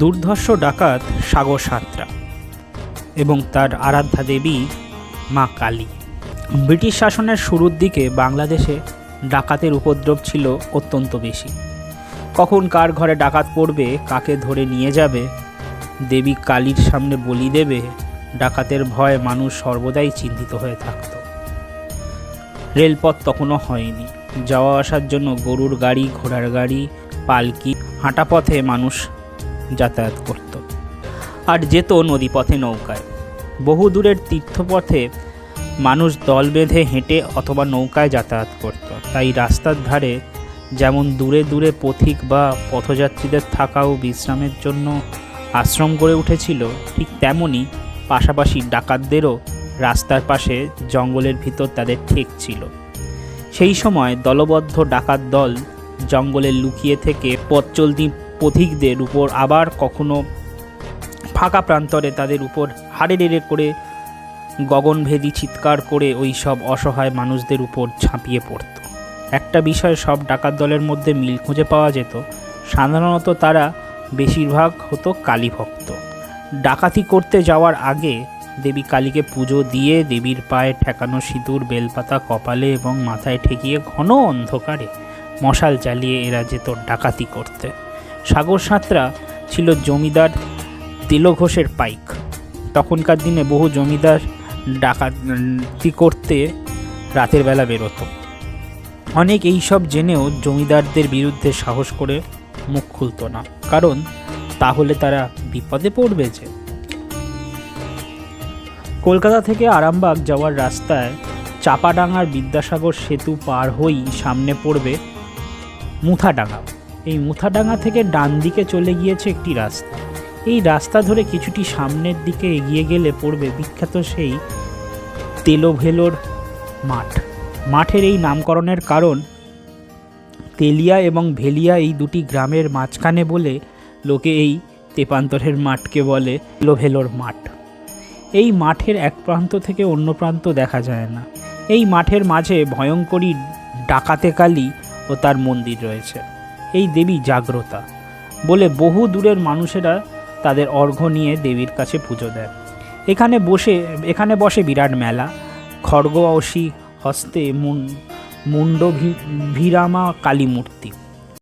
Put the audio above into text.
দুর্ধর্ষ ডাকাত সাগর সাঁতরা এবং তার আরাধ্যা দেবী মা কালী। ব্রিটিশ শাসনের শুরুর দিকে বাংলাদেশে ডাকাতের উপদ্রব ছিল অত্যন্ত বেশি। কখন কার ঘরে ডাকাত পড়বে, কাকে ধরে নিয়ে যাবে, দেবী কালীর সামনে বলি দেবে, ডাকাতের ভয়ে মানুষ সর্বদাই চিন্তিত হয়ে থাকত। রেলপথ তখনও হয়নি, যাওয়া আসার জন্য গরুর গাড়ি, ঘোড়ার গাড়ি, পালকি, হাঁটা পথে মানুষ যাতায়াত করত, আর যেত নদীপথে নৌকায়। বহু দূরের তীর্থপথে মানুষ দল বেঁধে হেঁটে অথবা নৌকায় যাতায়াত করত। তাই রাস্তার ধারে যেমন দূরে দূরে পথিক বা পথযাত্রীদের থাকা ও বিশ্রামের জন্য আশ্রম গড়ে উঠেছিল, ঠিক তেমনি পাশাপাশি ডাকাতদেরও রাস্তার পাশে জঙ্গলের ভিতর তাদের ঠেক ছিল। সেই সময় দলবদ্ধ ডাকাত দল জঙ্গলে লুকিয়ে থেকে পথ চলতি পথিকদের উপর, আবার কখনো ফাঁকা প্রান্তরে তাদের উপর হাড়ে ডেড়ে করে গগনভেদী চিৎকার করে ওই সব অসহায় মানুষদের উপর ঝাঁপিয়ে পড়ত। একটা বিষয় সব ডাকাত দলের মধ্যে মিল খুঁজে পাওয়া যেত, সাধারণত তারা বেশিরভাগ হতো কালী ভক্ত। ডাকাতি করতে যাওয়ার আগে দেবী কালীকে পুজো দিয়ে দেবীর পায়ে ঠেকানো সিঁদুর, বেলপাতা কপালে এবং মাথায় ঠেকিয়ে ঘন অন্ধকারে মশাল জ্বালিয়ে এরা যেত ডাকাতি করতে। সাগর সাঁতরা ছিল জমিদার তেলো ঘোষের পাইক। তখনকার দিনে বহু জমিদার ডাকাতি করতে রাতের বেলা বেরোতো। অনেক এইসব জেনেও জমিদারদের বিরুদ্ধে সাহস করে মুখ খুলত না, কারণ তাহলে তারা বিপদে পড়বে যে। কলকাতা থেকে আরামবাগ যাওয়ার রাস্তায় চাপাডাঙ্গার বিদ্যাসাগর সেতু পার হয়েই সামনে পড়বে মুথাডাঙ্গা। এই মুথাডাঙ্গা থেকে ডান দিকে চলে গিয়েছে একটি রাস্তা। এই রাস্তা ধরে কিছুটি সামনের দিকে এগিয়ে গেলে পড়বে বিখ্যাত সেই তেলোভেলোর মাঠ। মাঠের এই নামকরণের কারণ তেলিয়া এবং ভেলিয়া এই দুটি গ্রামের মাঝখানে বলে লোকে এই তেপান্তরের মাঠকে বলে তেলোভেলোর মাঠ। এই মাঠের এক প্রান্ত থেকে অন্য প্রান্ত দেখা যায় না। এই মাঠের মাঝে ভয়ঙ্করী ডাকাতে কালী ও তার মন্দির রয়েছে। এই দেবী জাগ্রতা বলে বহু দূরের মানুষেরা তাদের অর্ঘ্য নিয়ে দেবীর কাছে পুজো দেয়। এখানে বসে বিরাট মেলা। খড়গ অসি হস্তে মুন্ড ভিরামা কালী মূর্তি।